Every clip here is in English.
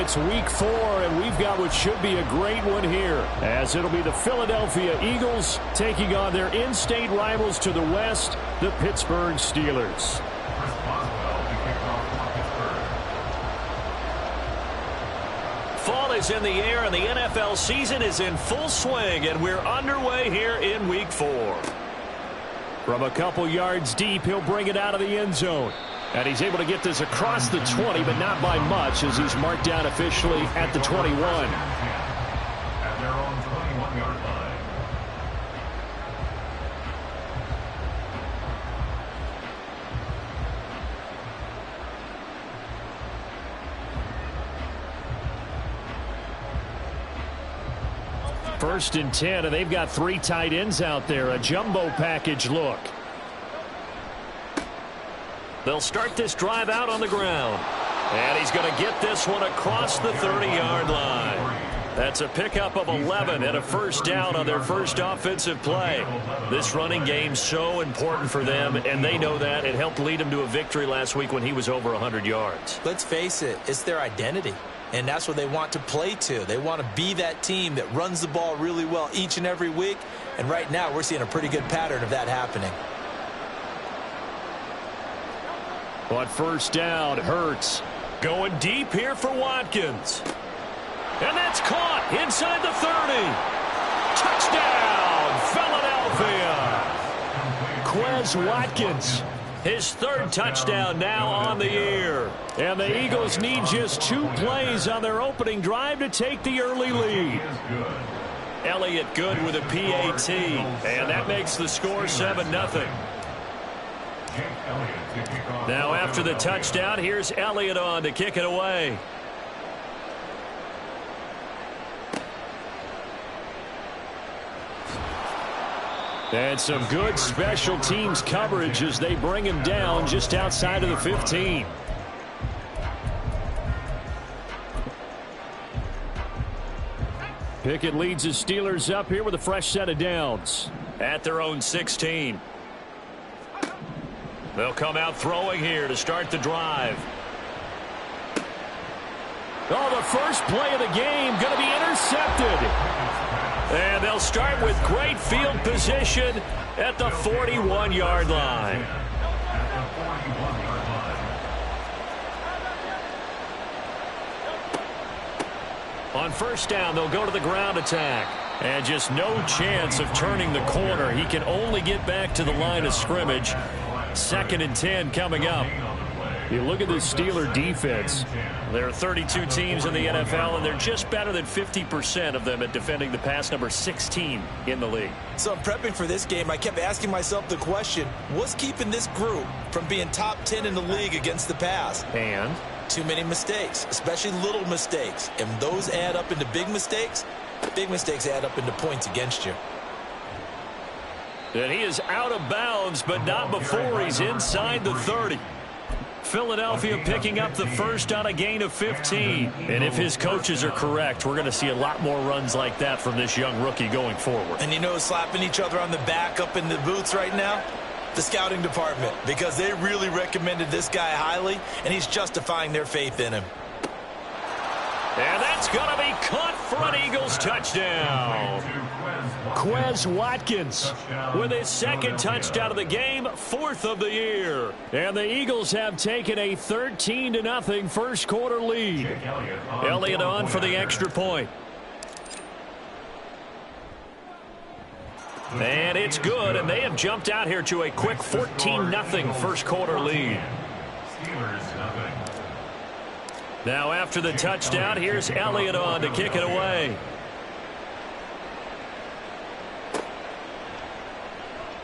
It's week 4, and we've got what should be a great one here, as it'll be the Philadelphia Eagles taking on their in-state rivals to the west, the Pittsburgh Steelers. Fall is in the air, and the NFL season is in full swing, and we're underway here in week 4. From a couple yards deep, he'll bring it out of the end zone. And he's able to get this across the 20, but not by much, as he's marked down officially at the 21. At their own 21-yard line. First and 10, and they've got 3 tight ends out there. A jumbo package look. They'll start this drive out on the ground. And he's going to get this one across the 30-yard line. That's a pickup of 11 and a first down on their first offensive play. This running game's so important for them, and they know that. It helped lead them to a victory last week when he was over 100 yards. Let's face it, it's their identity. And that's what they want to play to. They want to be that team that runs the ball really well each and every week. And right now, we're seeing a pretty good pattern of that happening. On first down, Hurts. Going deep here for Watkins. And that's caught inside the 30. Touchdown, Philadelphia. Quez Watkins. His 3rd touchdown now on the year. And the Eagles need just 2 plays on their opening drive to take the early lead. Elliott good with a PAT. And that makes the score 7-0. Now after the touchdown, here's Elliott on to kick it away. And some good special teams coverage as they bring him down just outside of the 15. Pickett leads his Steelers up here with a fresh set of downs. At their own 16. They'll come out throwing here to start the drive. Oh, the first play of the game going to be intercepted. And they'll start with great field position at the 41-yard line. On first down, they'll go to the ground attack. And just no chance of turning the corner. He can only get back to the line of scrimmage. 2nd and 10 coming up. You look at the Steeler defense. There are 32 teams in the NFL, and they're just better than 50% of them at defending the pass, number 16 in the league. So I'm prepping for this game. I kept asking myself the question, what's keeping this group from being top 10 in the league against the pass? And? Too many mistakes, especially little mistakes. And those add up into big mistakes. Big mistakes add up into points against you. And he is out of bounds, but not before he's inside the 30. Philadelphia picking up the first on a gain of 15. And if his coaches are correct, we're going to see a lot more runs like that from this young rookie going forward. And you know, slapping each other on the back up in the booths right now? The scouting department, because they really recommended this guy highly, and he's justifying their faith in him. And that's going to be caught for an Eagles touchdown. Quez Watkins with his 2nd touchdown of the game, 4th of the year. And the Eagles have taken a 13-0 first quarter lead. Elliott on for the extra point. And it's good, and they have jumped out here to a quick 14-0 first quarter lead. Now after the touchdown, here's Elliott on to kick it away.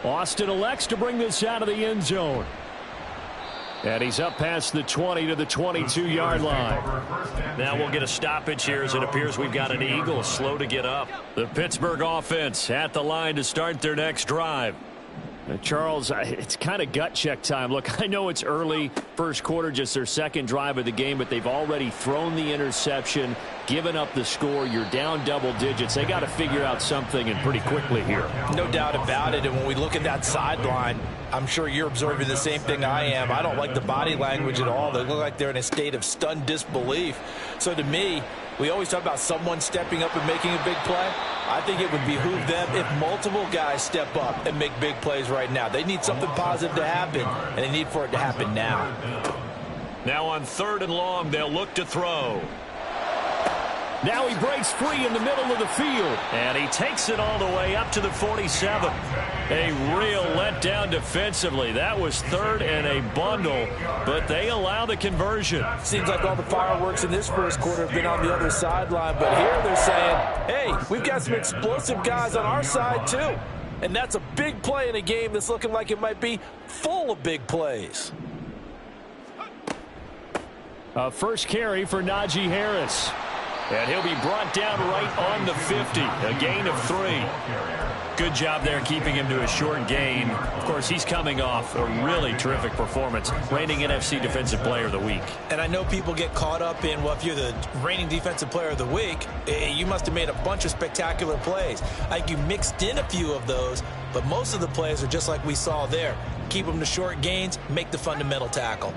Austin elects to bring this out of the end zone. And he's up past the 20 to the 22-yard line. Now we'll get a stoppage here as it appears we've got an Eagle slow to get up. The Pittsburgh offense at the line to start their next drive. Charles, it's kind of gut check time. Look, I know it's early, first quarter, just their 2nd drive of the game, but they've already thrown the interception, given up the score. You're down double digits. They got to figure out something, and pretty quickly here. No doubt about it. And when we look at that sideline, I'm sure you're observing the same thing I am. I don't like the body language at all. They look like they're in a state of stunned disbelief. So to me, we always talk about someone stepping up and making a big play. I think it would behoove them if multiple guys step up and make big plays right now. They need something positive to happen, and they need for it to happen now. Now on 3rd and long, they'll look to throw. Now he breaks free in the middle of the field. And he takes it all the way up to the 47. A real letdown defensively. That was 3rd and a bundle, but they allow the conversion. Seems like all the fireworks in this first quarter have been on the other sideline, but here they're saying, hey, we've got some explosive guys on our side too. And that's a big play in a game that's looking like it might be full of big plays. A first carry for Najee Harris. And he'll be brought down right on the 50. A gain of 3. Good job there keeping him to a short gain. Of course, he's coming off a really terrific performance. Reigning NFC Defensive Player of the Week. And I know people get caught up in, well, if you're the reigning Defensive Player of the Week, you must have made a bunch of spectacular plays. I think you mixed in a few of those, but most of the plays are just like we saw there. Keep them to short gains, make the fundamental tackle.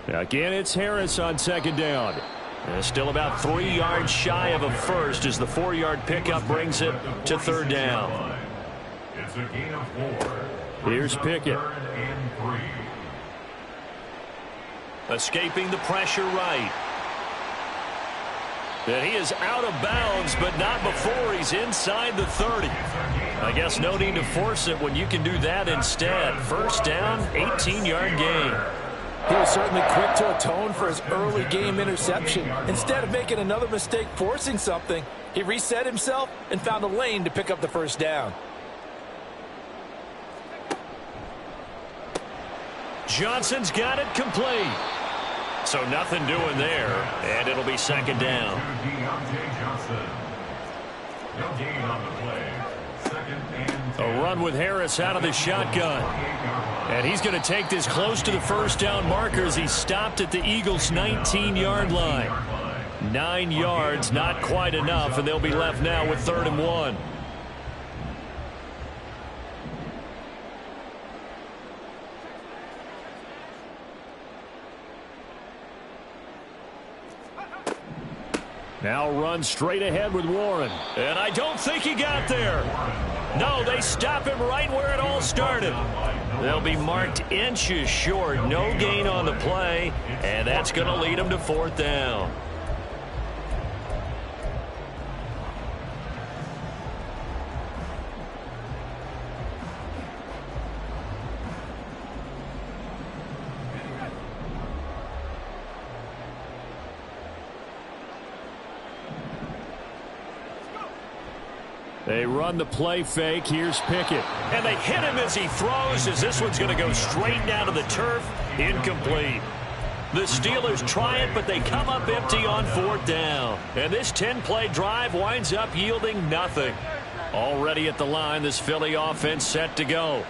Again, it's Harris on 2nd down. And still about 3 yards shy of a first as the 4-yard pickup brings it to 3rd down. It's a gain of 4. Here's Pickett. 3rd and 3. Escaping the pressure right. And he is out of bounds, but not before he's inside the 30. I guess no need to force it when you can do that instead. 1st down, 18-yard gain. He was certainly quick to atone for his early game interception. Instead of making another mistake forcing something, he reset himself and found a lane to pick up the 1st down. Johnson's got it complete. So nothing doing there, and it'll be 2nd down. No gain on the play. 2nd and 10. A run with Harris out of the shotgun. And he's going to take this close to the 1st down marker as he stopped at the Eagles' 19-yard line. 9 yards, not quite enough, and they'll be left now with 3rd and 1. Now run straight ahead with Warren. And I don't think he got there. No, they stop him right where it all started. They'll be marked inches short. No gain on the play, and that's going to lead them to 4th down. They run the play fake. Here's Pickett. And they hit him as he throws, as this one's going to go straight down to the turf. Incomplete. The Steelers try it, but they come up empty on 4th down. And this 10-play drive winds up yielding nothing. Already at the line, this Philly offense set to go.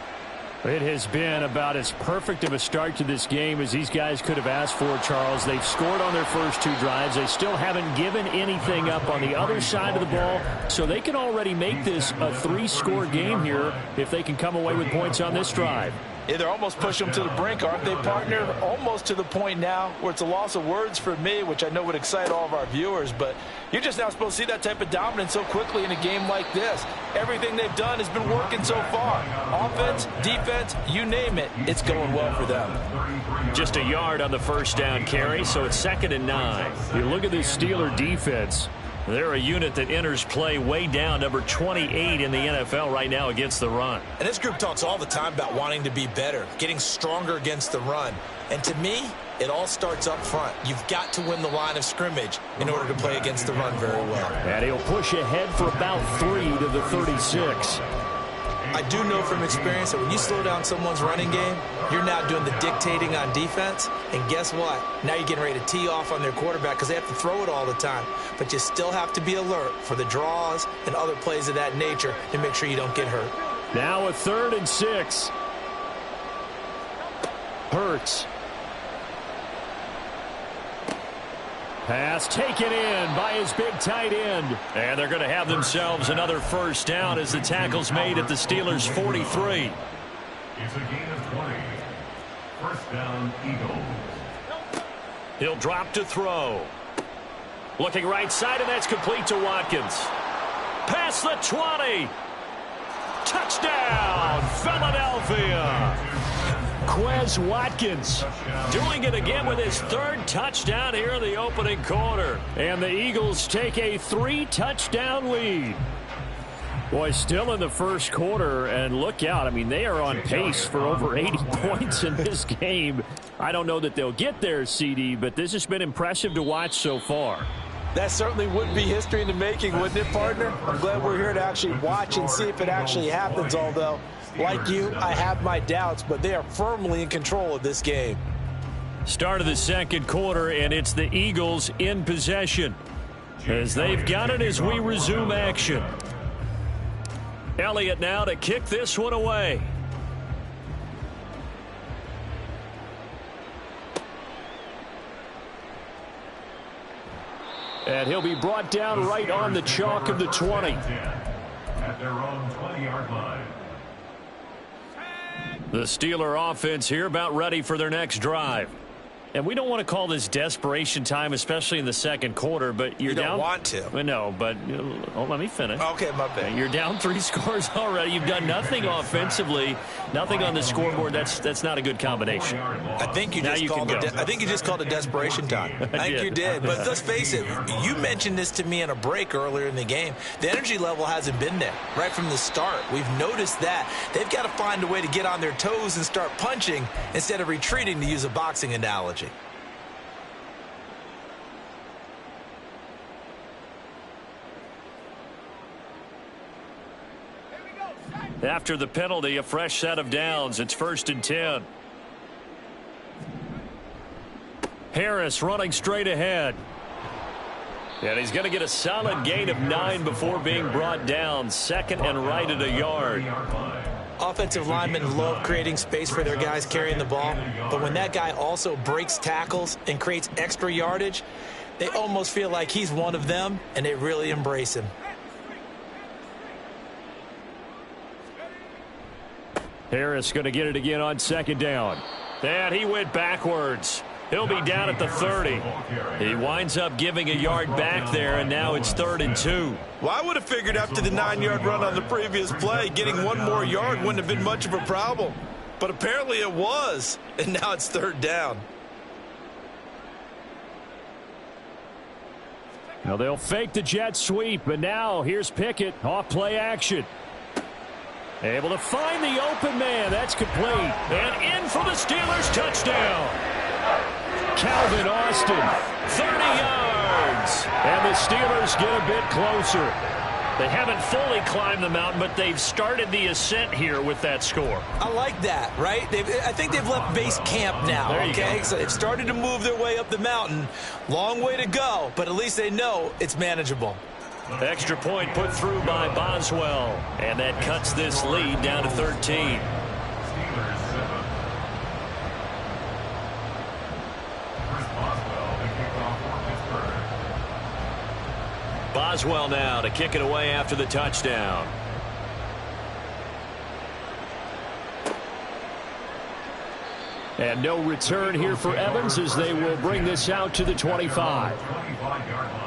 It has been about as perfect of a start to this game as these guys could have asked for, Charles. They've scored on their first 2 drives. They still haven't given anything up on the other side of the ball, so they can already make this a 3-score game here if they can come away with points on this drive. Yeah, they're almost pushing them to the brink, aren't they, partner? Almost to the point now where it's a loss of words for me, which I know would excite all of our viewers, but you're just now supposed to see that type of dominance so quickly in a game like this. Everything they've done has been working so far. Offense, defense, you name it, it's going well for them. Just a yard on the 1st down carry, so it's 2nd and 9. You look at this Steeler defense. They're a unit that enters play way down, number 28 in the NFL right now against the run. And this group talks all the time about wanting to be better, getting stronger against the run. And to me, it all starts up front. You've got to win the line of scrimmage in order to play against the run very well. And he'll push ahead for about 3 to the 36. I do know from experience that when you slow down someone's running game, you're now doing the dictating on defense. And guess what? Now you're getting ready to tee off on their quarterback because they have to throw it all the time. But you still have to be alert for the draws and other plays of that nature to make sure you don't get hurt. Now a 3rd and 6. Hurts. Pass taken in by his big tight end. And they're going to have themselves another first down as the tackle's made at the Steelers' 43. It's a gain of 20. First down, Eagles. He'll drop to throw. Looking right side, and that's complete to Watkins. Past the 20. Touchdown, Philadelphia. Quez Watkins Doing it again with his third touchdown here in the opening quarter. and the Eagles take a 3-touchdown lead. Boy, still in the first quarter, and look out. I mean, they are on pace for over 80 points in this game. I don't know that they'll get there, CD, but this has been impressive to watch so far. That certainly would be history in the making, wouldn't it, partner? I'm glad we're here to actually watch and see if it actually happens, although, like you, I have my doubts, but they are firmly in control of this game. Start of the second quarter, and it's the Eagles in possession as they've got it as we resume action. Elliott now to kick this one away. And he'll be brought down right on the chalk of the 20. At their own 20-yard line. The Steeler offense here about ready for their next drive. And we don't want to call this desperation time, especially in the second quarter, but you're You don't down. want to. I know, but let me finish. Okay, my bad. You're down 3 scores already. You've done nothing offensively, nothing on the scoreboard. That's not a good combination. I think you Now just you called can it. go. I think you just called it desperation time. I think did. you did. But let's face it. You mentioned this to me in a break earlier in the game. The energy level hasn't been there right from the start. We've noticed that they've got to find a way to get on their toes and start punching instead of retreating, to use a boxing analogy. After the penalty, a fresh set of downs. It's 1st and 10. Harris running straight ahead. And he's going to get a solid gain of 9 before being brought down. Second and right at a yard. Offensive linemen love creating space for their guys carrying the ball, but when that guy also breaks tackles and creates extra yardage, they almost feel like he's one of them, and they really embrace him. Harris going to get it again on second down. And he went backwards. He'll be down at the 30. He winds up giving a yard back there, and now it's 3rd and 2. Well, I would have figured after the 9-yard run on the previous play, getting one more yard wouldn't have been much of a problem. But apparently it was, and now it's 3rd down. Now they'll fake the jet sweep, and now here's Pickett off play action. Able to find the open man. That's complete. And in for the Steelers touchdown. Calvin Austin. 30 yards. And the Steelers get a bit closer. They haven't fully climbed the mountain, but they've started the ascent here with that score. I like that, right? I think they've left base camp now, There you okay? go. So they've started to move their way up the mountain. Long way to go, but at least they know it's manageable. Extra point put through by Boswell. And that cuts this lead down to 13. Steelers 7. Chris Boswell, the kickoff for Pittsburgh. Boswell now to kick it away after the touchdown. And no return here for Evans as they will bring this out to the 25. 25-yard line.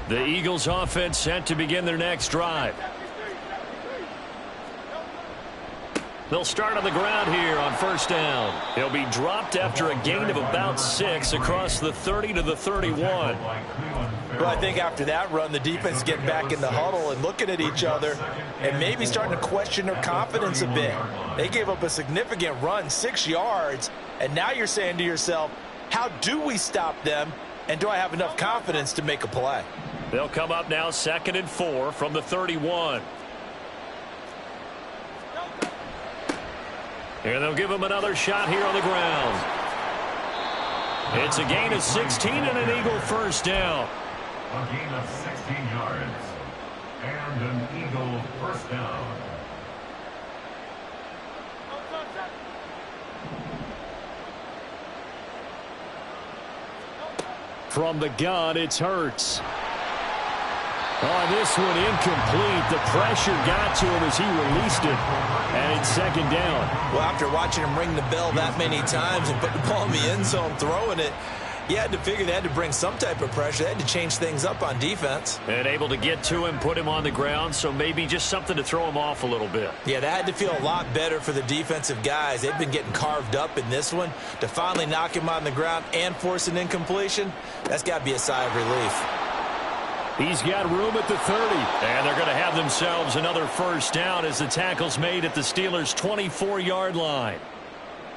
The Eagles offense set to begin their next drive. They'll start on the ground here on 1st down. He'll be dropped after a gain of about 6 across the 30 to the 31. Well, I think after that run, the defense is getting back in the huddle and looking at each other and maybe starting to question their confidence a bit. They gave up a significant run, 6 yards, and now you're saying to yourself, how do we stop them, and do I have enough confidence to make a play? They'll come up now 2nd and 4 from the 31. And they'll give him another shot here on the ground. It's a gain of 16 and an Eagle first down. A gain of 16 yards. And an Eagle first down. From the gun, it's Hurts. Oh, this one incomplete. The pressure got to him as he released it. And it's second down. Well, after watching him ring the bell that many times and put the ball in the end zone, throwing it, you had to figure they had to bring some type of pressure. They had to change things up on defense. And able to get to him, put him on the ground, so maybe just something to throw him off a little bit. Yeah, that had to feel a lot better for the defensive guys. They've been getting carved up in this one. To finally knock him on the ground and force an incompletion, that's got to be a sigh of relief. He's got room at the 30. And they're going to have themselves another first down as the tackle's made at the Steelers' 24-yard line.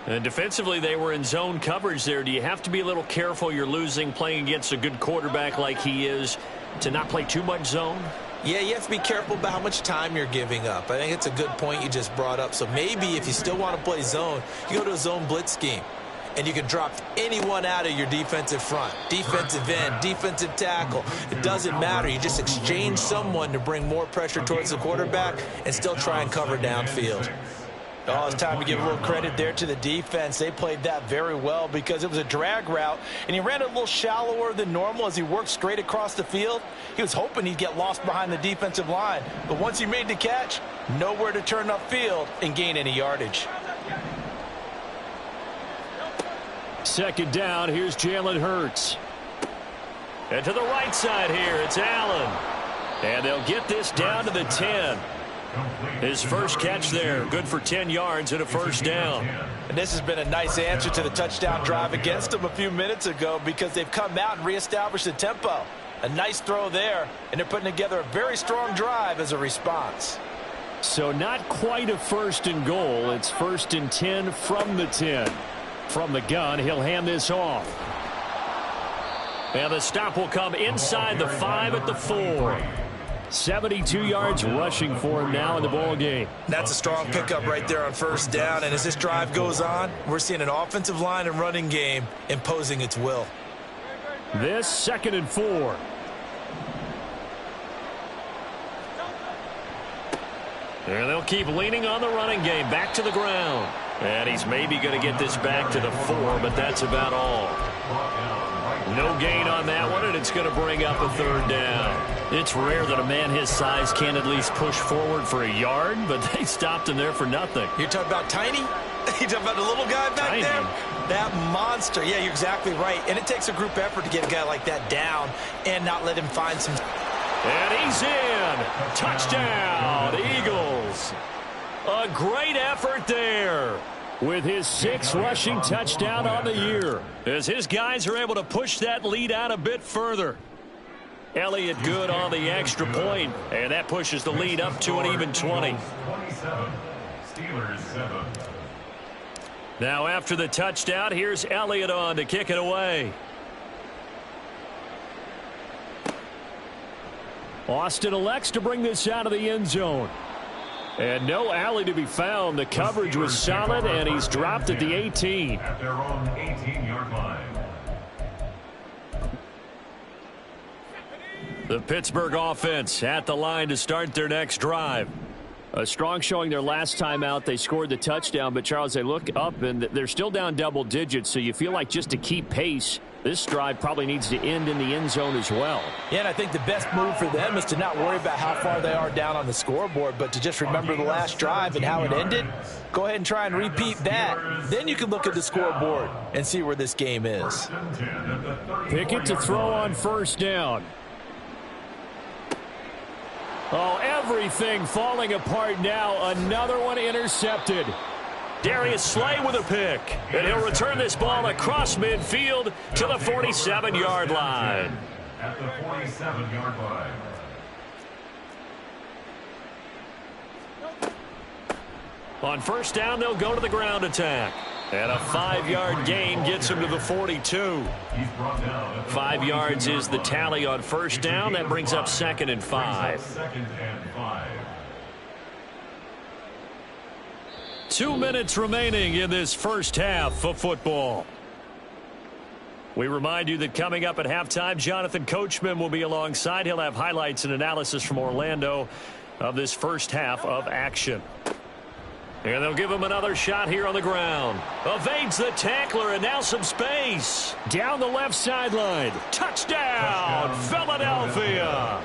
And defensively, they were in zone coverage there. Do you have to be a little careful you're losing playing against a good quarterback like he is to not play too much zone? Yeah, you have to be careful about how much time you're giving up. I think it's a good point you just brought up. So maybe if you still want to play zone, you go to a zone blitz scheme. And you can drop anyone out of your defensive front. Defensive end, defensive tackle. It doesn't matter. You just exchange someone to bring more pressure towards the quarterback and still try and cover downfield. Oh, it's time to give a little credit there to the defense. They played that very well because it was a drag route, and he ran it a little shallower than normal as he worked straight across the field. He was hoping he'd get lost behind the defensive line, but once he made the catch, nowhere to turn upfield and gain any yardage. Second down, here's Jalen Hurts. And to the right side here, it's Allen. And they'll get this down to the 10. His first catch there, good for 10 yards and a first down. And this has been a nice answer to the touchdown drive against them a few minutes ago because they've come out and reestablished the tempo. A nice throw there, and they're putting together a very strong drive as a response. So not quite a first and goal. It's first and 10 from the 10. From the gun, he'll hand this off. And the stop will come inside the 5 at the 4. 72 yards rushing for him now in the ball game. That's a strong pickup right there on first down. And as this drive goes on, we're seeing an offensive line and running game imposing its will. This second and 4. And they'll keep leaning on the running game. Back to the ground. And he's maybe going to get this back to the 4, but that's about all. No gain on that one, and it's going to bring up a third down. It's rare that a man his size can at least push forward for a yard, but they stopped him there for nothing. You're talking about tiny? You're talking about the little guy back there? That monster. Yeah, you're exactly right. And it takes a group effort to get a guy like that down and not let him find some. And he's in. Touchdown, Eagles. A great effort there with his 6th rushing touchdown on the year as his guys are able to push that lead out a bit further. Elliott good on the extra point, and that pushes the lead up to an even 20. 27. Steelers 7. Now after the touchdown, here's Elliott on to kick it away. Austin elects to bring this out of the end zone. And no alley to be found. The coverage was solid, and he's dropped at the 18. At their own 18-yard line. The Pittsburgh offense at the line to start their next drive. A strong showing their last time out. They scored the touchdown, but Charles, they look up, and they're still down double digits, so you feel like just to keep pace, this drive probably needs to end in the end zone as well. Yeah, and I think the best move for them is to not worry about how far they are down on the scoreboard, but to just remember the last drive and how it ended. Go ahead and try and repeat that. Then you can look at the scoreboard and see where this game is. Pickett to throw on first down. Oh, everything falling apart now. Another one intercepted. Darius Slay with a pick. And he'll return this ball across midfield to the 47-yard line. At the 47-yard line. On first down, they'll go to the ground attack. And a 5-yard gain gets him to the 42. 5 yards is the tally on first down. That brings up 2nd and 5. 2 minutes remaining in this first half of football. We remind you that coming up at halftime, Jonathan Coachman will be alongside. He'll have highlights and analysis from Orlando of this first half of action. And they'll give him another shot here on the ground. Evades the tackler, and now some space. Down the left sideline. Touchdown, Philadelphia.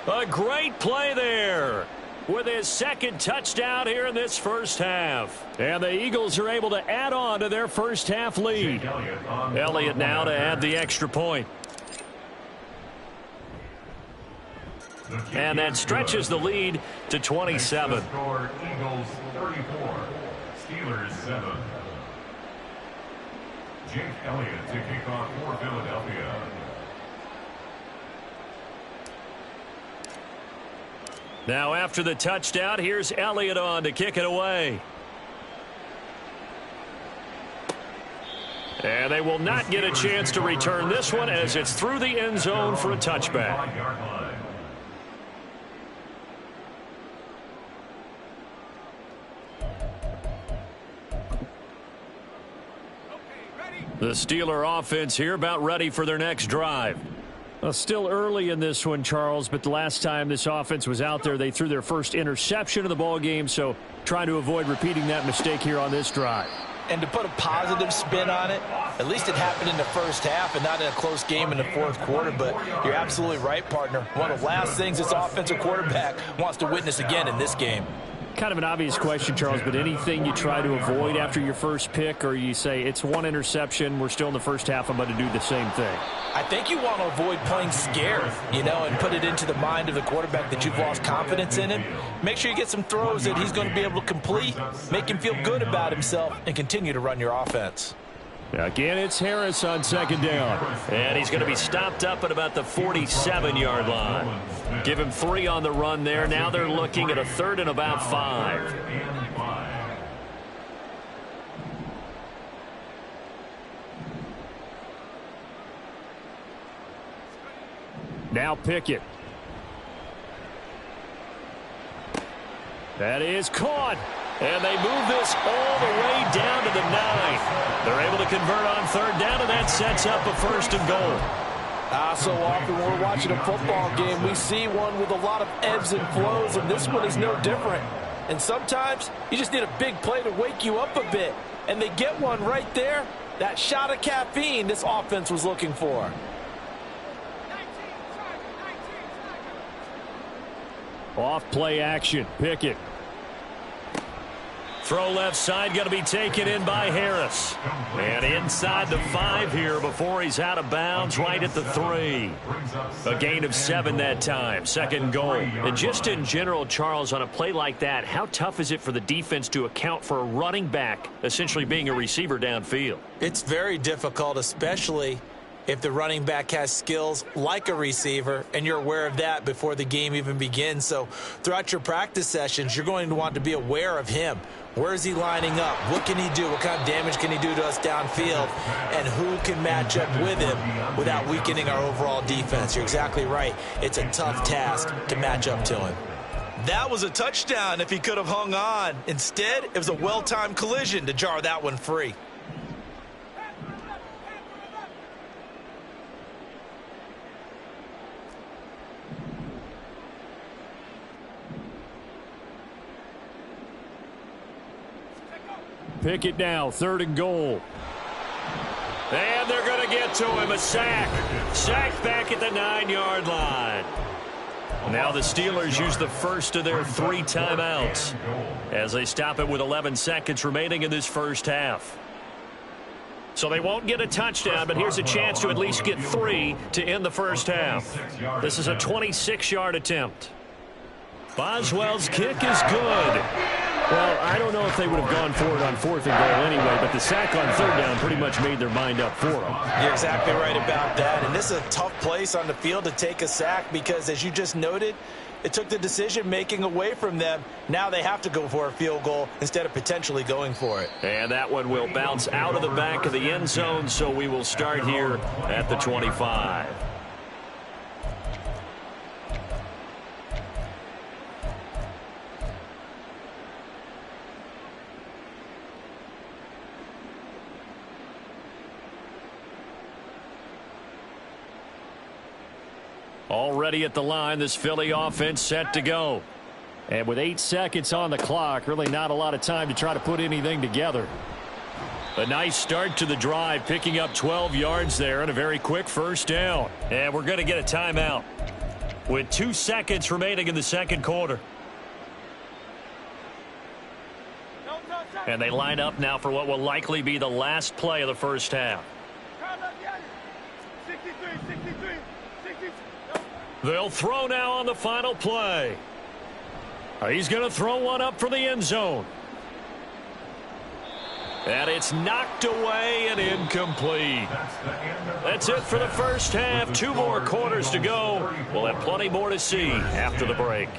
A great play there with his second touchdown here in this first half. And the Eagles are able to add on to their first half lead. Elliott now to add the extra point. And that stretches the lead to 27. Eagles 34, Steelers 7. Jake Elliott to kick off for Philadelphia. Now after the touchdown, here's Elliott on to kick it away. And they will not get a chance to return this one as it's through the end zone for a touchback. The Steeler offense here about ready for their next drive. Well, still early in this one, Charles, but the last time this offense was out there, they threw their first interception of the ball game, so trying to avoid repeating that mistake here on this drive. And to put a positive spin on it, at least it happened in the first half and not in a close game in the fourth quarter, but you're absolutely right, partner. One of the last things this offensive quarterback wants to witness again in this game. Kind of an obvious question, Charles, but anything you try to avoid after your first pick, or you say it's one interception, we're still in the first half, I'm going to do the same thing? I think you want to avoid playing scared, and put it into the mind of the quarterback that you've lost confidence in him. Make sure you get some throws that he's going to be able to complete, make him feel good about himself, and continue to run your offense. Again, it's Harris on second down. And he's going to be stopped up at about the 47-yard line. Give him 3 on the run there. Now they're looking at a 3rd and about 5. Now Pickett. That is caught. And they move this all the way down to the 9. They're able to convert on 3rd down, and that sets up a 1st and goal. So often when we're watching a football game, we see one with a lot of ebbs and flows, and this one is no different. And sometimes you just need a big play to wake you up a bit. And they get one right there. That shot of caffeine this offense was looking for. Off play action. Pickett. Throw left side, going to be taken in by Harris. And inside the 5 here before he's out of bounds, right at the 3. A gain of 7 that time, 2nd goal. And just in general, Charles, on a play like that, how tough is it for the defense to account for a running back essentially being a receiver downfield? It's very difficult, especially if the running back has skills like a receiver, and you're aware of that before the game even begins. So throughout your practice sessions, you're going to want to be aware of him. Where is he lining up? What can he do? What kind of damage can he do to us downfield? And who can match up with him without weakening our overall defense? You're exactly right. It's a tough task to match up to him. That was a touchdown if he could have hung on. Instead, it was a well-timed collision to jar that one free. Pickett now, 3rd and goal. And they're going to get to him, a sack. Sacked back at the 9-yard line. Now the Steelers use the first of their 3 timeouts as they stop it with 11 seconds remaining in this first half. So they won't get a touchdown, but here's a chance to at least get 3 to end the first half. This is a 26-yard attempt. Boswell's kick is good. Well, I don't know if they would have gone for it on 4th and goal anyway, but the sack on 3rd down pretty much made their mind up for them. You're exactly right about that, and this is a tough place on the field to take a sack because, as you just noted, it took the decision-making away from them. Now they have to go for a field goal instead of potentially going for it. And that one will bounce out of the back of the end zone, so we will start here at the 25. Already at the line, this Philly offense set to go. And with 8 seconds on the clock, really not a lot of time to try to put anything together. A nice start to the drive, picking up 12 yards there and a very quick first down. And we're going to get a timeout with 2 seconds remaining in the second quarter. And they line up now for what will likely be the last play of the first half. They'll throw now on the final play. He's going to throw one up for the end zone. And it's knocked away and incomplete. That's it for the first half. 2 more quarters to go. We'll have plenty more to see after the break.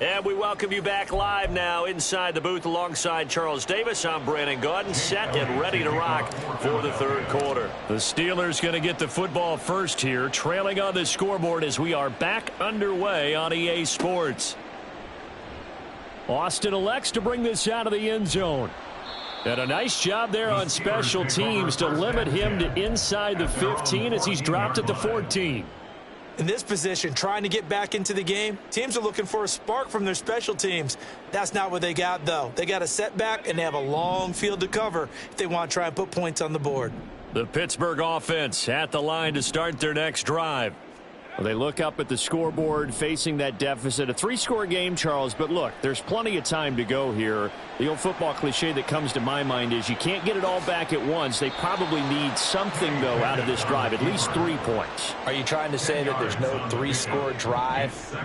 And we welcome you back live now inside the booth alongside Charles Davis. I'm Brandon Gaudin, set and ready to rock for the third quarter. The Steelers going to get the football first here, trailing on the scoreboard as we are back underway on EA Sports. Austin elects to bring this out of the end zone. And a nice job there on special teams to limit him to inside the 15 as he's dropped at the 14. In this position, trying to get back into the game, teams are looking for a spark from their special teams. That's not what they got, though. They got a setback, and they have a long field to cover if they want to try and put points on the board. The Pittsburgh offense at the line to start their next drive. Well, they look up at the scoreboard facing that deficit. A 3-score game, Charles, but look, there's plenty of time to go here. The old football cliche that comes to my mind is you can't get it all back at once. They probably need something, though, out of this drive, at least 3 points. Are you trying to say that there's no 3-score drive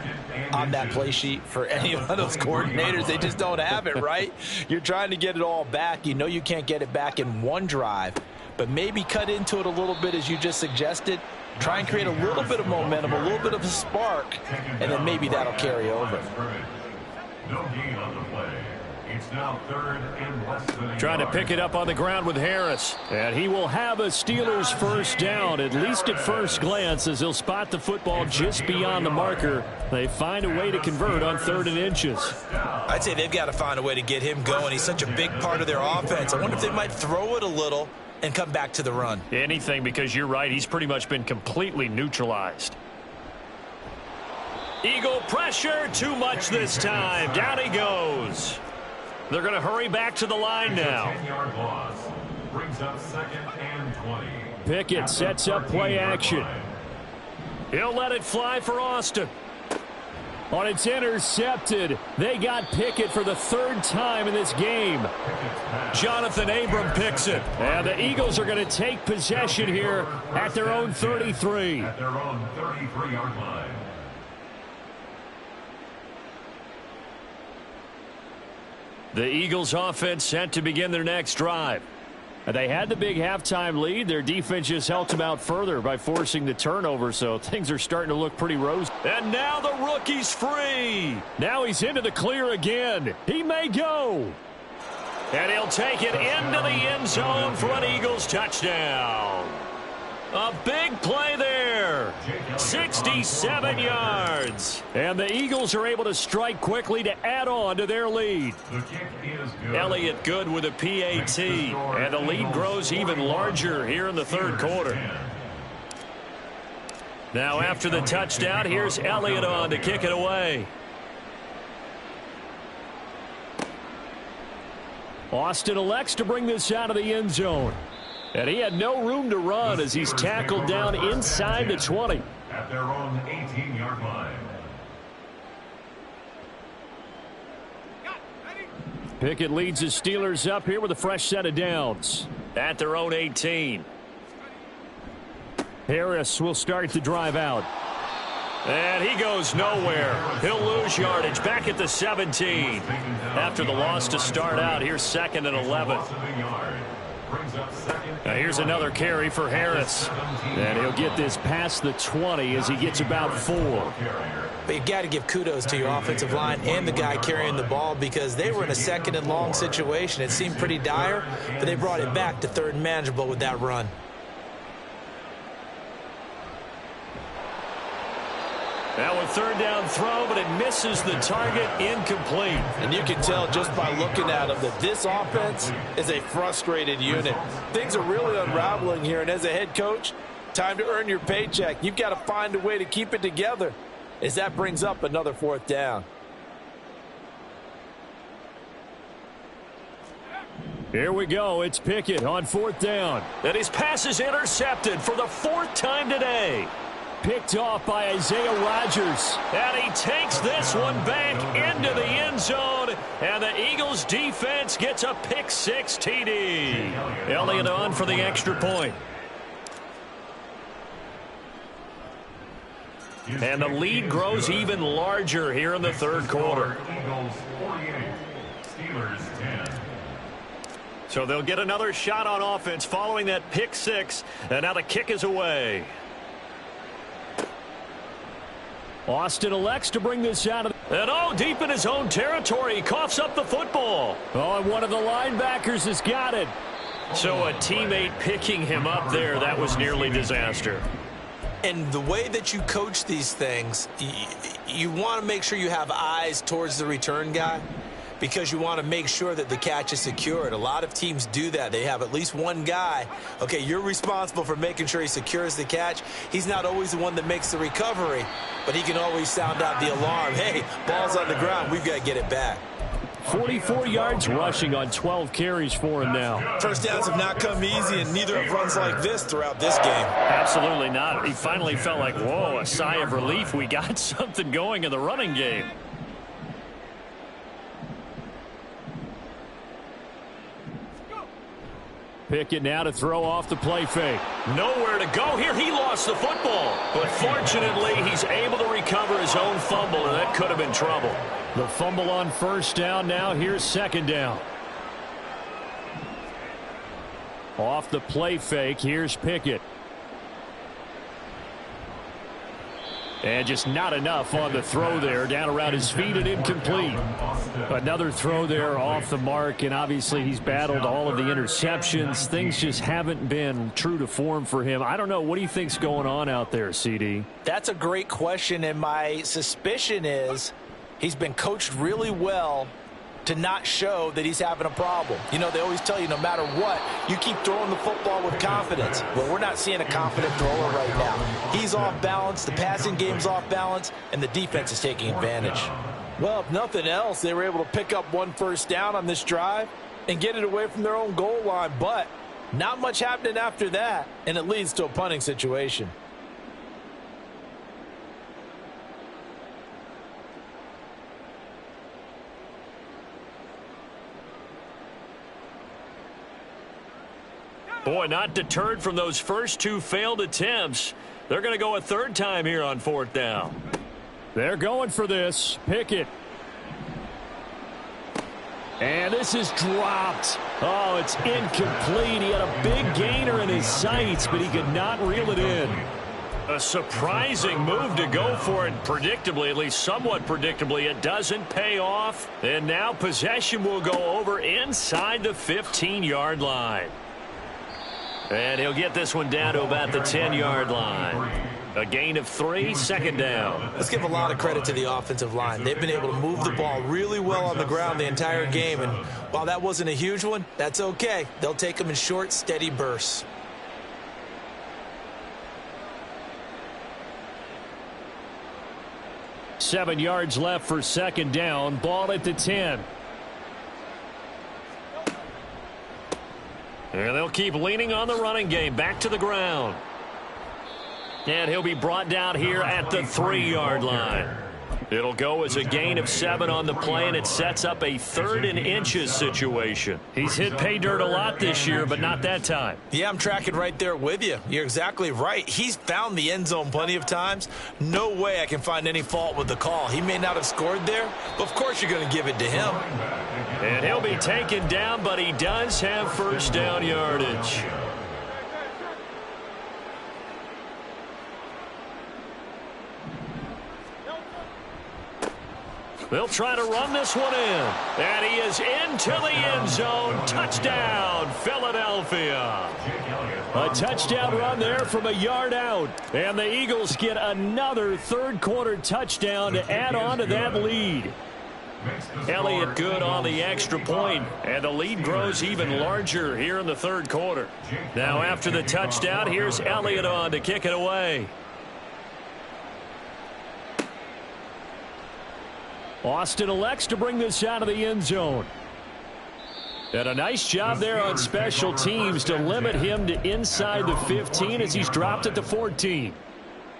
on that play sheet for any of those coordinators? They just don't have it, right? You're trying to get it all back. You know you can't get it back in one drive, but maybe cut into it a little bit as you just suggested. Try and create a little bit of momentum, a little bit of a spark, and then maybe that'll carry over. No gain on the play. It's now third and less than Trying to pick it up on the ground with Harris. And he will have a Steelers first down, at least at first glance, as he'll spot the football just beyond the marker. They find a way to convert on 3rd and inches. I'd say they've got to find a way to get him going. He's such a big part of their offense. I wonder if they might throw it a little and come back to the run. Anything, because you're right, he's pretty much been completely neutralized. Eagle pressure, too much this time. Down he goes. They're going to hurry back to the line now. 10-yard loss brings up 2nd and 20. Pickett sets up play action. He'll let it fly for Austin. On it's intercepted. They got Pickett for the 3rd time in this game. Jonathan Abram picks it. And the Eagles are going to take possession here at their own 33. At their own 33-yard line. The Eagles offense set to begin their next drive. They had the big halftime lead. Their defense just helped them out further by forcing the turnover, so things are starting to look pretty rosy. And now the rookie's free. Now he's into the clear again. He may go. And he'll take it into the end zone for an Eagles touchdown. A big play there. 67 yards. And the Eagles are able to strike quickly to add on to their lead. The kick is good. Elliott good with a PAT. And the lead grows even larger here in the 3rd quarter. Now after the touchdown, here's Elliott on to kick it away. Austin elects to bring this out of the end zone. And he had no room to run as he's tackled down inside the 20. At their own 18-yard line. Pickett leads his Steelers up here with a fresh set of downs. At their own 18. Harris will start the drive out. And he goes nowhere. He'll lose yardage back at the 17. After the loss to start out, here's 2nd and 11. Now here's another carry for Harris. And he'll get this past the 20 as he gets about 4. But you got to give kudos to your offensive line and the guy carrying the ball because they were in a 2nd and long situation. It seemed pretty dire, but they brought it back to 3rd and manageable with that run. Now a third down throw, but it misses the target, incomplete. And you can tell just by looking at them that this offense is a frustrated unit. Things are really unraveling here, and as a head coach, time to earn your paycheck. You've got to find a way to keep it together as that brings up another fourth down. Here we go. It's Pickett on fourth down. And his pass is intercepted for the fourth time today. Picked off by Isaiah Rodgers. And he takes this one back into the end zone. And the Eagles defense gets a pick six TD. Elliott on for the extra point. And the lead grows even larger here in the third quarter. Eagles 48, Steelers 10. So they'll get another shot on offense following that pick six. And now the kick is away. Austin elects to bring this out of And deep in his own territory, he coughs up the football. and one of the linebackers has got it. So a teammate picking him up there, that was nearly disaster. And the way that you coach these things, you want to make sure you have eyes towards the return guy because you want to make sure that the catch is secured. A lot of teams do that. They have at least one guy. Okay, you're responsible for making sure he secures the catch. He's not always the one that makes the recovery, but he can always sound out the alarm. Hey, ball's on the ground. We've got to get it back. 44 yards rushing on 12 carries for him now. First downs have not come easy, and neither have runs like this throughout this game. Absolutely not. He finally felt like, whoa, a sigh of relief. We got something going in the running game. Pickett now to throw off the play fake. Nowhere to go here. He lost the football. But fortunately, he's able to recover his own fumble, and that could have been trouble. The fumble on first down. Now here's second down. Off the play fake. Here's Pickett. And just not enough on the throw there. Down around his feet and incomplete. Another throw there off the mark, and obviously he's battled all of the interceptions. Things just haven't been true to form for him. I don't know. What do you think's going on out there, CD? That's a great question, and my suspicion is he's been coached really well to not show that he's having a problem. You know, they always tell you no matter what, you keep throwing the football with confidence. Well, we're not seeing a confident thrower right now. He's off balance, the passing game's off balance, and the defense is taking advantage. Well, if nothing else, they were able to pick up one first down on this drive and get it away from their own goal line, but not much happening after that, and it leads to a punting situation. Boy, not deterred from those first two failed attempts. They're going to go a third time here on fourth down. They're going for this. Pickett. And this is dropped. Oh, it's incomplete. He had a big gainer in his sights, but he could not reel it in. A surprising move to go for it. Predictably, at least somewhat predictably, it doesn't pay off. And now possession will go over inside the 15-yard line. And he'll get this one down to about the 10-yard line. A gain of 3, second down. Let's give a lot of credit to the offensive line. They've been able to move the ball really well on the ground the entire game. And while that wasn't a huge one, that's okay. They'll take them in short, steady bursts. Seven yards left for second down. Ball at the 10. And they'll keep leaning on the running game. Back to the ground. And he'll be brought down here at the 3-yard line. It'll go as a gain of 7 on the play, and it sets up a 3rd and inches situation. He's hit pay dirt a lot this year, but not that time. Yeah, I'm tracking right there with you. You're exactly right. He's found the end zone plenty of times. No way I can find any fault with the call. He may not have scored there, but of course you're going to give it to him. And he'll be taken down, but he does have first down yardage. They'll try to run this one in. And he is into the end zone. Touchdown, Philadelphia. A touchdown run there from a yard out. And the Eagles get another third-quarter touchdown to add on to that lead. Elliott good on the extra point, and the lead grows even larger here in the third quarter. Now after the touchdown, here's Elliott on to kick it away. Austin elects to bring this out of the end zone. And a nice job there on special teams to limit him to inside the 15 as he's dropped it to 14.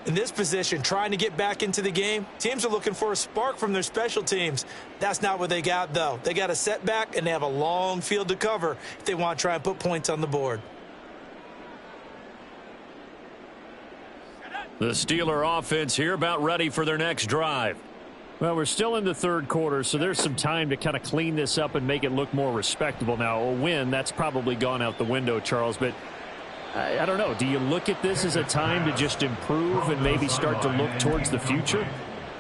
In this position, trying to get back into the game, teams are looking for a spark from their special teams. That's not what they got, though. They got a setback, and they have a long field to cover if they want to try and put points on the board. The Steeler offense here about ready for their next drive. Well, we're still in the third quarter, so there's some time to kind of clean this up and make it look more respectable. Now, a win, that's probably gone out the window, Charles, but I don't know. Do you look at this as a time to just improve and maybe start to look towards the future?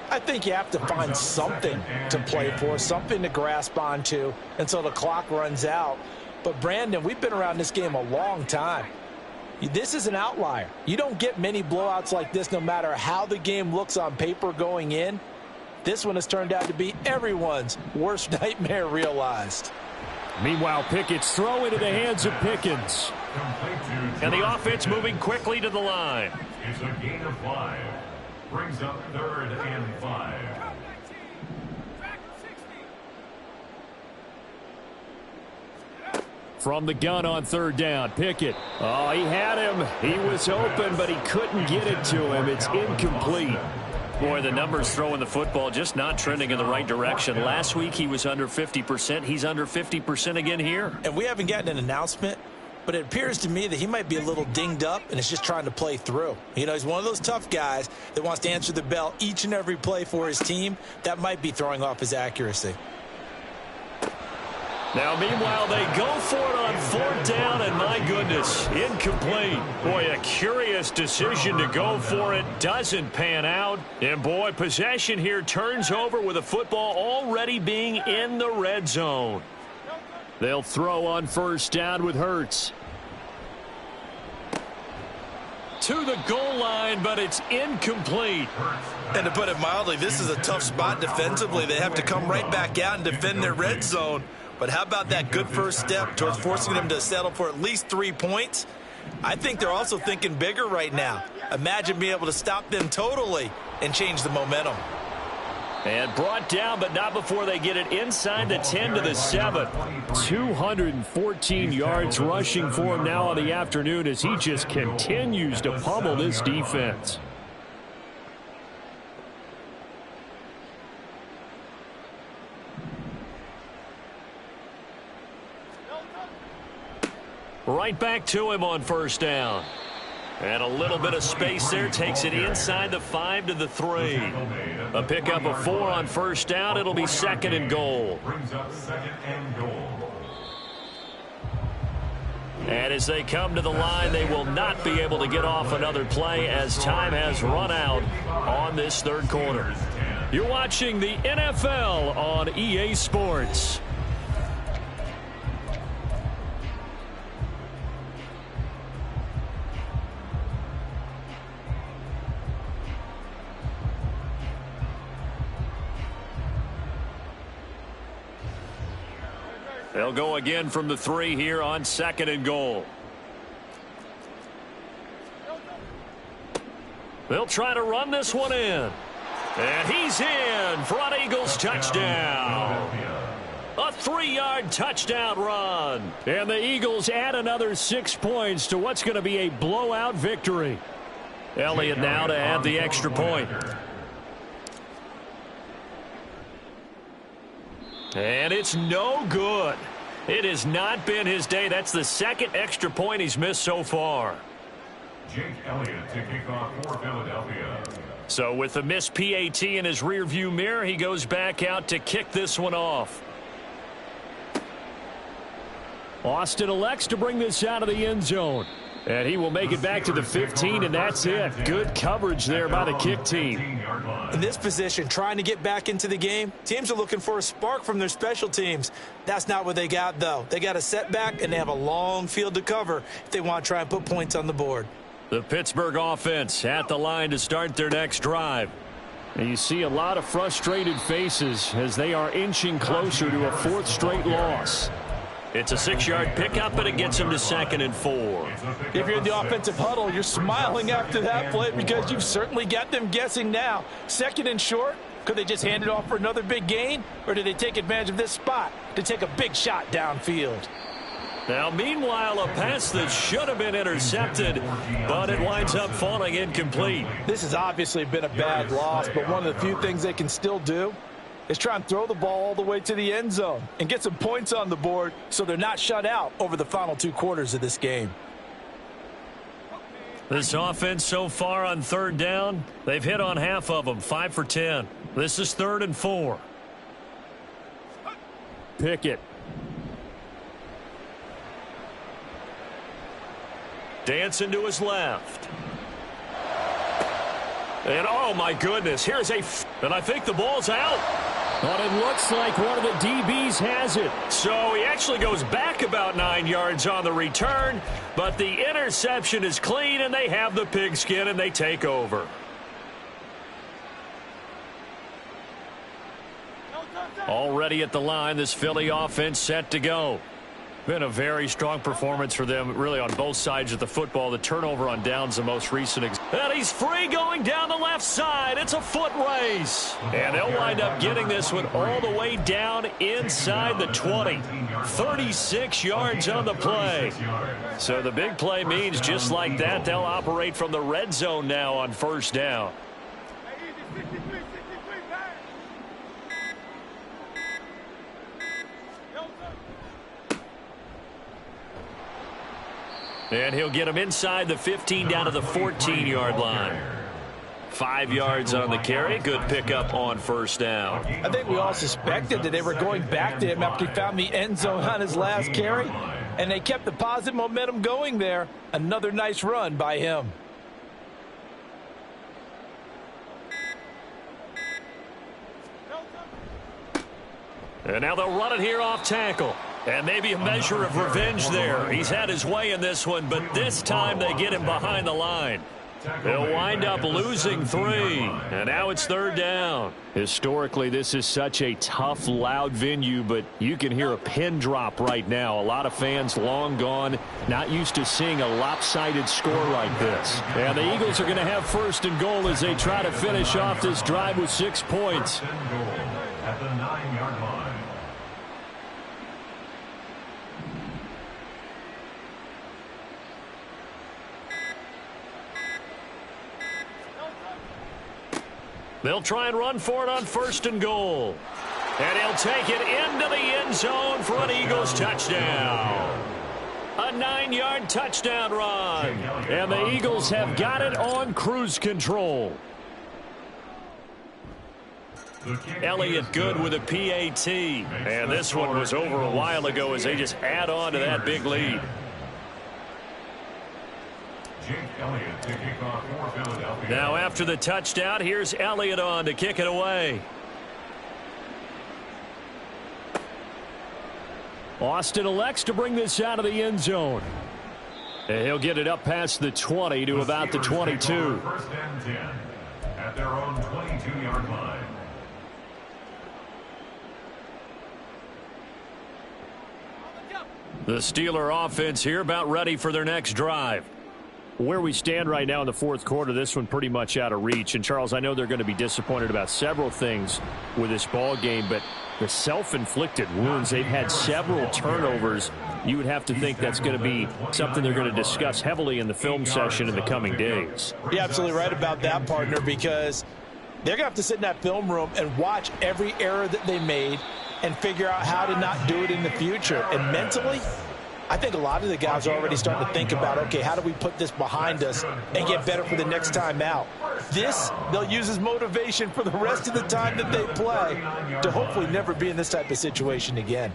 I think you have to find something to play for, something to grasp onto until the clock runs out. But, Brandon, we've been around this game a long time. This is an outlier. You don't get many blowouts like this no matter how the game looks on paper going in. This one has turned out to be everyone's worst nightmare realized. Meanwhile, Pickett's throw into the hands of Pickens. And the offense moving quickly to the line. It's a gain of 5. Brings up 3rd and 5. From the gun on third down, Pickett. Oh, he had him. He was open, but he couldn't get it to him. It's incomplete. Boy, the numbers throwing the football just not trending in the right direction. Last week he was under 50%. He's under 50% again here. And we haven't gotten an announcement, but it appears to me that he might be a little dinged up and is just trying to play through. You know, he's one of those tough guys that wants to answer the bell each and every play for his team. That might be throwing off his accuracy. Now, meanwhile, they go for it on 4th down, and my goodness, incomplete. Boy, a curious decision to go for it. Doesn't pan out. And, boy, possession here turns over with the football already being in the red zone. They'll throw on 1st down with Hurts. To the goal line, but it's incomplete. And to put it mildly, this is a tough spot defensively. They have to come right back out and defend their red zone. But how about that good first step towards forcing them to settle for at least 3 points? I think they're also thinking bigger right now. Imagine being able to stop them totally and change the momentum. And brought down, but not before they get it inside the 10 to the 7. 214 yards rushing for him now on the afternoon as he just continues to pummel this defense. Right back to him on 1st down. And a little bit of space there takes it inside the 5 to the 3. A pickup of 4 on 1st down. It'll be 2nd and goal. Brings up 2nd and goal. And as they come to the line, they will not be able to get off another play as time has run out on this third quarter. You're watching the NFL on EA Sports. They'll go again from the 3 here on 2nd and goal. They'll try to run this one in. And he's in for an Eagles touchdown. A 3-yard touchdown run. And the Eagles add another 6 points to what's going to be a blowout victory. Elliott now to add the extra point. And it's no good. It has not been his day. That's the 2nd extra point he's missed so far. Jake Elliott to kick off for Philadelphia. So with the missed PAT in his rearview mirror, he goes back out to kick this one off. Austin elects to bring this out of the end zone. And he will make it back to the 15, and that's it. Good coverage there by the kick team. In this position, trying to get back into the game, teams are looking for a spark from their special teams. That's not what they got, though. They got a setback, and they have a long field to cover if they want to try and put points on the board. The Pittsburgh offense at the line to start their next drive. And you see a lot of frustrated faces as they are inching closer to a fourth straight loss. It's a 6-yard pickup, and it gets him to 2nd and 4. If you're in the offensive huddle, you're smiling after that play because you've certainly got them guessing now. 2nd and short, could they just hand it off for another big gain? Or did they take advantage of this spot to take a big shot downfield? Now, meanwhile, a pass that should have been intercepted, but it winds up falling incomplete. This has obviously been a bad loss, but one of the few things they can still do is try and throw the ball all the way to the end zone and get some points on the board so they're not shut out over the final 2 quarters of this game. This offense so far on 3rd down, they've hit on half of them, 5 for 10. This is 3rd and 4. Pickett. Dancing to his left. And, oh, my goodness, here's and I think the ball's out. But it looks like one of the DBs has it. So he actually goes back about 9 yards on the return, but the interception is clean, and they have the pigskin, and they take over. Already at the line, this Philly offense set to go. Been a very strong performance for them, really, on both sides of the football. The turnover on downs, the most recent. And he's free going down the left side. It's a foot race. And they'll wind up getting this one all the way down inside the 20. 36 yards on the play. So the big play means just like that, they'll operate from the red zone now on 1st down. And he'll get him inside the 15 down to the 14-yard line. 5 yards on the carry. Good pickup on 1st down. I think we all suspected that they were going back to him after he found the end zone on his last carry, and they kept the positive momentum going there. Another nice run by him. And now they'll run it here off tackle. And maybe a measure of revenge there. He's had his way in this one, but this time they get him behind the line. They'll wind up losing 3. And now it's 3rd down. Historically, this is such a tough, loud venue, but you can hear a pin drop right now. A lot of fans long gone, not used to seeing a lopsided score like this. And the Eagles are going to have 1st and goal as they try to finish off this drive with 6 points. At the 9-yard line. They'll try and run for it on 1st and goal. And he'll take it into the end zone for an Eagles touchdown. A 9-yard touchdown run. And the Eagles have got it on cruise control. Elliott good with a PAT. And this one was over a while ago as they just add on to that big lead. Now after the touchdown, here's Elliott on to kick it away. Austin elects to bring this out of the end zone. And he'll get it up past the 20 to about the 22. 1st and 10 at their own 22-yard line. The Steeler offense here about ready for their next drive. Where we stand right now in the 4th quarter, this one pretty much out of reach. And, Charles, I know they're going to be disappointed about several things with this ball game, but the self-inflicted wounds, they've had several turnovers. You would have to think that's going to be something they're going to discuss heavily in the film session in the coming days. You're absolutely right about that, partner, because they're going to have to sit in that film room and watch every error that they made and figure out how to not do it in the future. And mentally, I think a lot of the guys are already starting to think about, okay, how do we put this behind us and get better for the next time out? This, they'll use as motivation for the rest of the time that they play to hopefully never be in this type of situation again.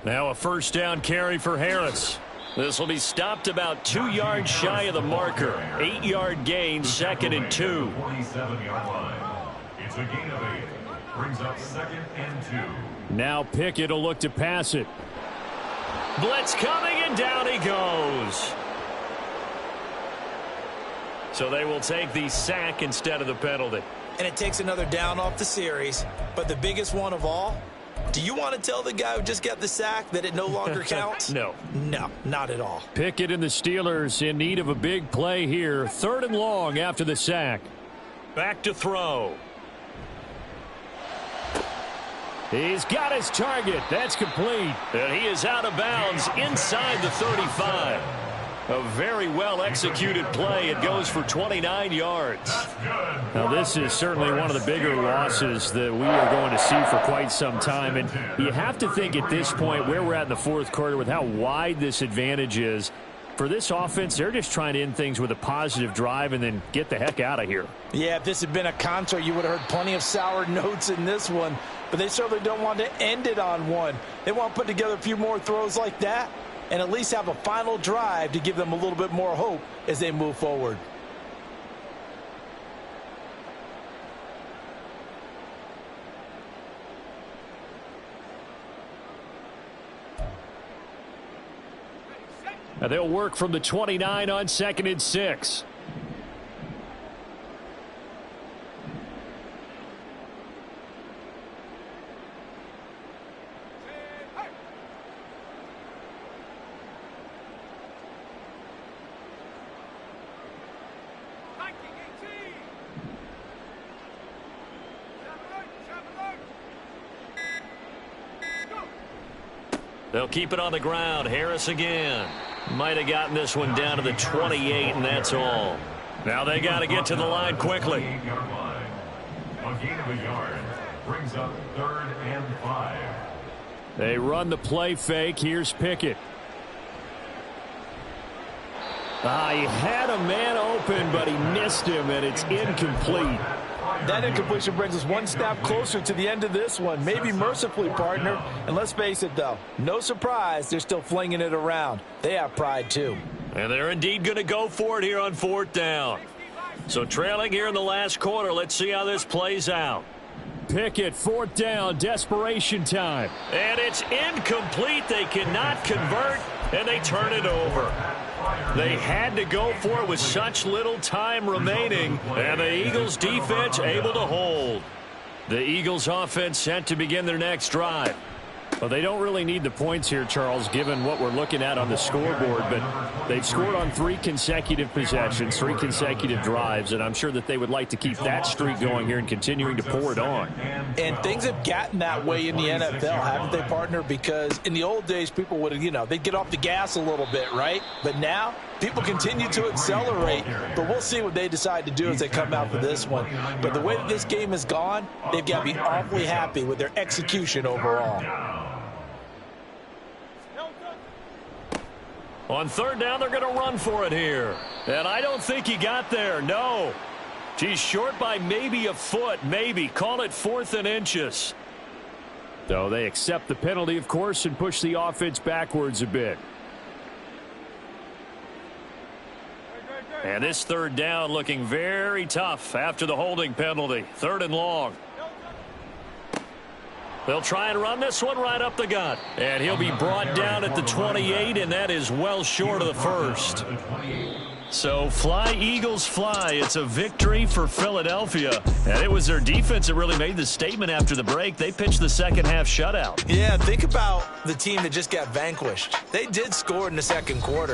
Now a first down carry for Harris. This will be stopped about 2 yards shy of the marker. 8-yard gain, 2nd and 2. 47-yard line. It's a gain of 8. Brings up 2nd and 2. Now Pickett will look to pass it. Blitz coming, and down he goes. So they will take the sack instead of the penalty. And it takes another down off the series. But the biggest one of all, do you want to tell the guy who just got the sack that it no longer counts? No. No, not at all. Pickett and the Steelers in need of a big play here. 3rd and long after the sack. Back to throw. He's got his target. That's complete. And he is out of bounds inside the 35. A very well-executed play. It goes for 29 yards. Now, this is certainly one of the bigger losses that we are going to see for quite some time. And you have to think at this point where we're at in the 4th quarter with how wide this advantage is. For this offense, they're just trying to end things with a positive drive and then get the heck out of here. Yeah, if this had been a concert, you would have heard plenty of sour notes in this one. But they certainly don't want to end it on one. They want to put together a few more throws like that and at least have a final drive to give them a little bit more hope as they move forward. Now they'll work from the 29 on 2nd and 6. They'll keep it on the ground. Harris again. Might have gotten this one down to the 28, and that's all. Now they got to get to the line quickly. 8-yard line. A gain of a yard. Brings up 3rd and 5. They run the play fake. Here's Pickett. He had a man open, but he missed him, and it's incomplete. That incompletion brings us one step closer to the end of this one. Maybe mercifully, partner. And let's face it, though, no surprise, they're still flinging it around. They have pride, too. And they're indeed going to go for it here on 4th down. So trailing here in the last quarter, let's see how this plays out. Pickett, 4th down, desperation time. And it's incomplete. They cannot convert, and they turn it over. They had to go for it with such little time remaining, and the Eagles defense able to hold. The Eagles offense set to begin their next drive. Well, they don't really need the points here, Charles, given what we're looking at on the scoreboard, but they've scored on 3 consecutive possessions, 3 consecutive drives, and I'm sure that they would like to keep that streak going here and continuing to pour it on. And things have gotten that way in the NFL, haven't they, partner? Because in the old days, people would have, they'd get off the gas a little bit, right? But now, people continue to accelerate, but we'll see what they decide to do as they come out for this one. But the way that this game has gone, they've got to be awfully happy with their execution overall. On 3rd down, they're going to run for it here. And I don't think he got there, no. He's short by maybe a foot, maybe. Call it 4th and inches. So they accept the penalty, of course, and push the offense backwards a bit. And this 3rd down looking very tough after the holding penalty. 3rd and long. They'll try and run this one right up the gut. And he'll be brought down at the 28, and that is well short of the first. So fly, Eagles, fly. It's a victory for Philadelphia. And it was their defense that really made the statement after the break. They pitched the second half shutout. Yeah, think about the team that just got vanquished. They did score in the 2nd quarter.